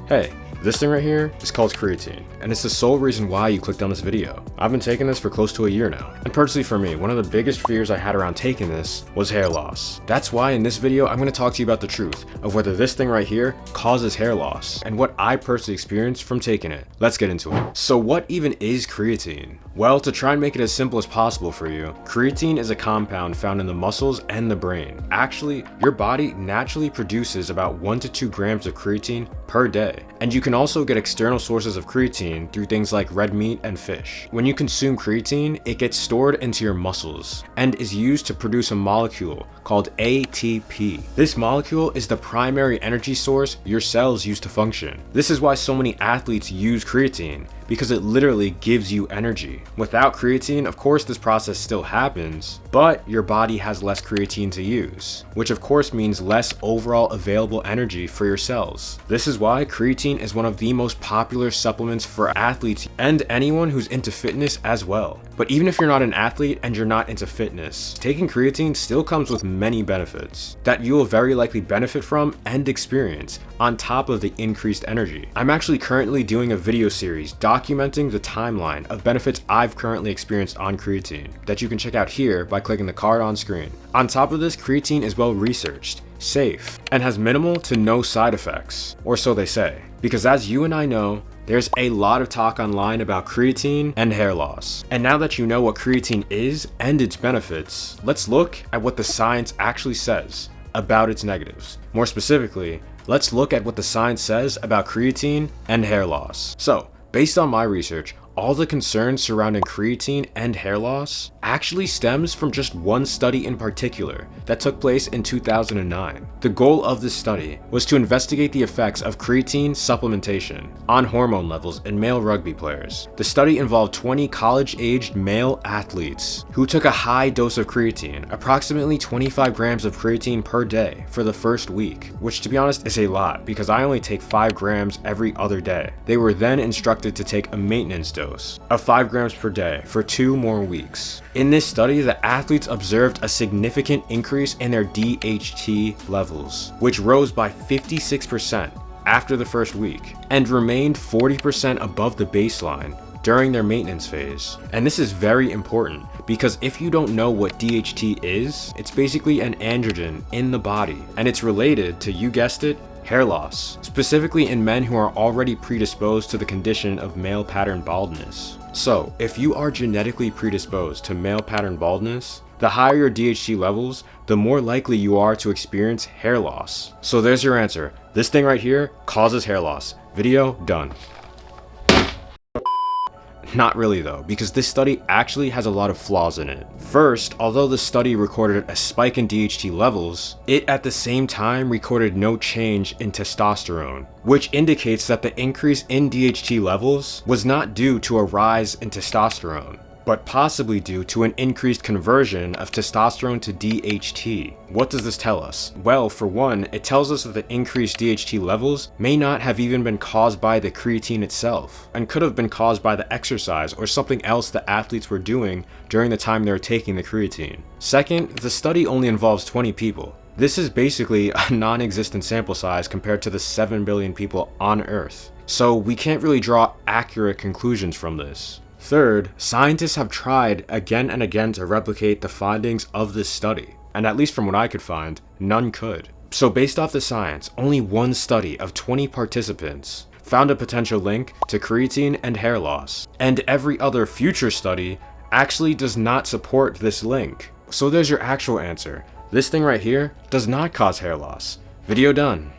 Hey, this thing right here is called creatine, and it's the sole reason why you clicked on this video. I've been taking this for close to a year now, and personally for me, one of the biggest fears I had around taking this was hair loss. That's why in this video, I'm going to talk to you about the truth of whether this thing right here causes hair loss, and what I personally experienced from taking it. Let's get into it. So what even is creatine? Well, to try and make it as simple as possible for you, creatine is a compound found in the muscles and the brain. Actually, your body naturally produces about 1 to 2 grams of creatine per day, and you can also get external sources of creatine through things like red meat and fish. When you consume creatine, it gets stored into your muscles and is used to produce a molecule called ATP. This molecule is the primary energy source your cells use to function. This is why so many athletes use creatine, because it literally gives you energy. Without creatine, of course this process still happens, but your body has less creatine to use, which of course means less overall available energy for your cells. This is why creatine is one of the most popular supplements for athletes and anyone who's into fitness as well. But even if you're not an athlete and you're not into fitness, taking creatine still comes with many benefits that you will very likely benefit from and experience on top of the increased energy. I'm actually currently doing a video series documenting the timeline of benefits I've currently experienced on creatine that you can check out here by clicking the card on screen. On top of this, creatine is well researched, safe, and has minimal to no side effects, or so they say. Because as you and I know, there's a lot of talk online about creatine and hair loss. And now that you know what creatine is and its benefits, let's look at what the science actually says about its negatives. More specifically, let's look at what the science says about creatine and hair loss. So, based on my research, all the concerns surrounding creatine and hair loss actually stems from just one study in particular that took place in 2009. The goal of this study was to investigate the effects of creatine supplementation on hormone levels in male rugby players. The study involved 20 college-aged male athletes who took a high dose of creatine, approximately 25 grams of creatine per day for the first week, which to be honest is a lot because I only take 5 grams every other day. They were then instructed to take a maintenance dose of 5 grams per day for 2 more weeks. In this study, the athletes observed a significant increase in their DHT levels, which rose by 56% after the first week and remained 40% above the baseline during their maintenance phase. And this is very important because if you don't know what DHT is, it's basically an androgen in the body, and it's related to, you guessed it, hair loss, specifically in men who are already predisposed to the condition of male pattern baldness. So, if you are genetically predisposed to male pattern baldness, the higher your DHT levels, the more likely you are to experience hair loss. So there's your answer. This thing right here causes hair loss. Video done. Not really though, because this study actually has a lot of flaws in it. First, although the study recorded a spike in DHT levels, it at the same time recorded no change in testosterone, which indicates that the increase in DHT levels was not due to a rise in testosterone, but possibly due to an increased conversion of testosterone to DHT. What does this tell us? Well, for one, it tells us that the increased DHT levels may not have even been caused by the creatine itself, and could have been caused by the exercise or something else the athletes were doing during the time they were taking the creatine. Second, the study only involves 20 people. This is basically a non-existent sample size compared to the 7 billion people on Earth. So we can't really draw accurate conclusions from this. Third, scientists have tried again and again to replicate the findings of this study, and at least from what I could find, none could. So based off the science, only one study of 20 participants found a potential link to creatine and hair loss, and every other future study actually does not support this link. So there's your actual answer. This thing right here does not cause hair loss. Video done.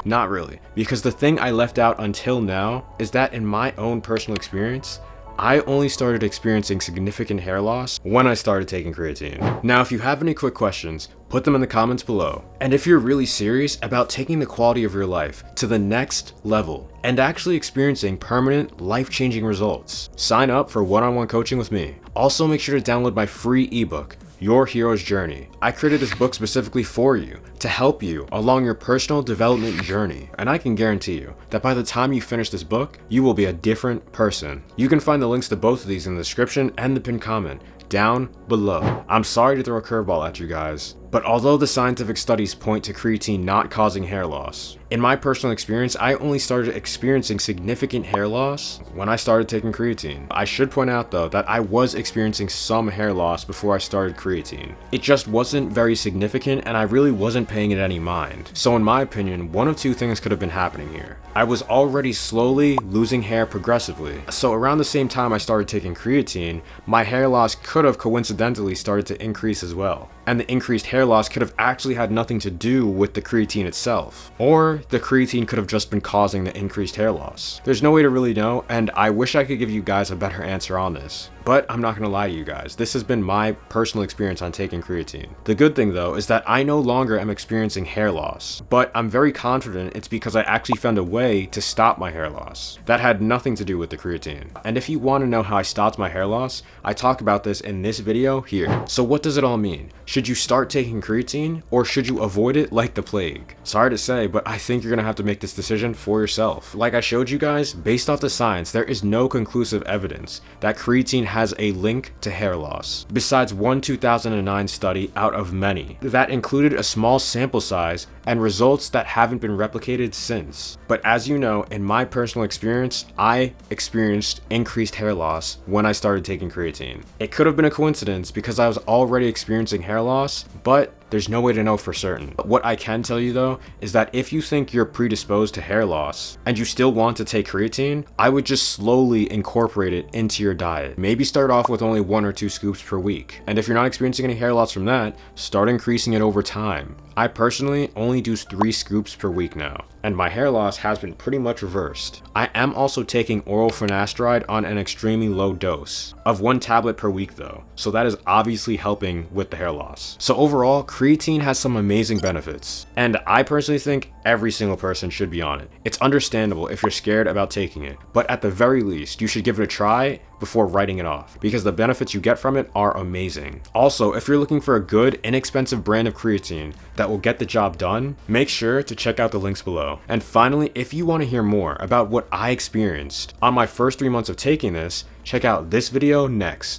Not really, because the thing I left out until now is that in my own personal experience, I only started experiencing significant hair loss when I started taking creatine. Now, if you have any quick questions, put them in the comments below. And if you're really serious about taking the quality of your life to the next level and actually experiencing permanent, life-changing results, sign up for one-on-one coaching with me. Also, make sure to download my free ebook, Your Hero's Journey. I created this book specifically for you to help you along your personal development journey, and I can guarantee you that by the time you finish this book, you will be a different person. You can find the links to both of these in the description and the pinned comment down below. I'm sorry to throw a curveball at you guys, But although the scientific studies point to creatine not causing hair loss, in my personal experience, I only started experiencing significant hair loss when I started taking creatine. I should point out though that I was experiencing some hair loss before I started creatine. It just wasn't very significant and I really wasn't paying it any mind. So in my opinion, one of two things could have been happening here. I was already slowly losing hair progressively. So around the same time I started taking creatine, my hair loss could have coincidentally started to increase as well. And the increased hair loss could have actually had nothing to do with the creatine itself. Or the creatine could have just been causing the increased hair loss. There's no way to really know, and I wish I could give you guys a better answer on this. But I'm not gonna lie to you guys, this has been my personal experience on taking creatine. The good thing though is that I no longer am experiencing hair loss, but I'm very confident it's because I actually found a way to stop my hair loss. That had nothing to do with the creatine. And if you wanna know how I stopped my hair loss, I talk about this in this video here. So what does it all mean? Should you start taking creatine or should you avoid it like the plague? Sorry to say, but I think you're gonna have to make this decision for yourself. Like I showed you guys, based off the science, there is no conclusive evidence that creatine has a link to hair loss, besides one 2009 study out of many that included a small sample size and results that haven't been replicated since. But as you know, in my personal experience, I experienced increased hair loss when I started taking creatine. It could have been a coincidence because I was already experiencing hair loss, but there's no way to know for certain. What I can tell you though is that if you think you're predisposed to hair loss and you still want to take creatine, I would just slowly incorporate it into your diet. Maybe start off with only 1 or 2 scoops per week. And if you're not experiencing any hair loss from that, start increasing it over time. I personally only do 3 scoops per week now, and my hair loss has been pretty much reversed. I am also taking oral finasteride on an extremely low dose of 1 tablet per week though, so that is obviously helping with the hair loss. So overall, creatine has some amazing benefits, and I personally think every single person should be on it. It's understandable if you're scared about taking it, but at the very least, you should give it a try before writing it off, because the benefits you get from it are amazing. Also, if you're looking for a good, inexpensive brand of creatine that will get the job done, make sure to check out the links below. And finally, if you want to hear more about what I experienced on my first 3 months of taking this, check out this video next.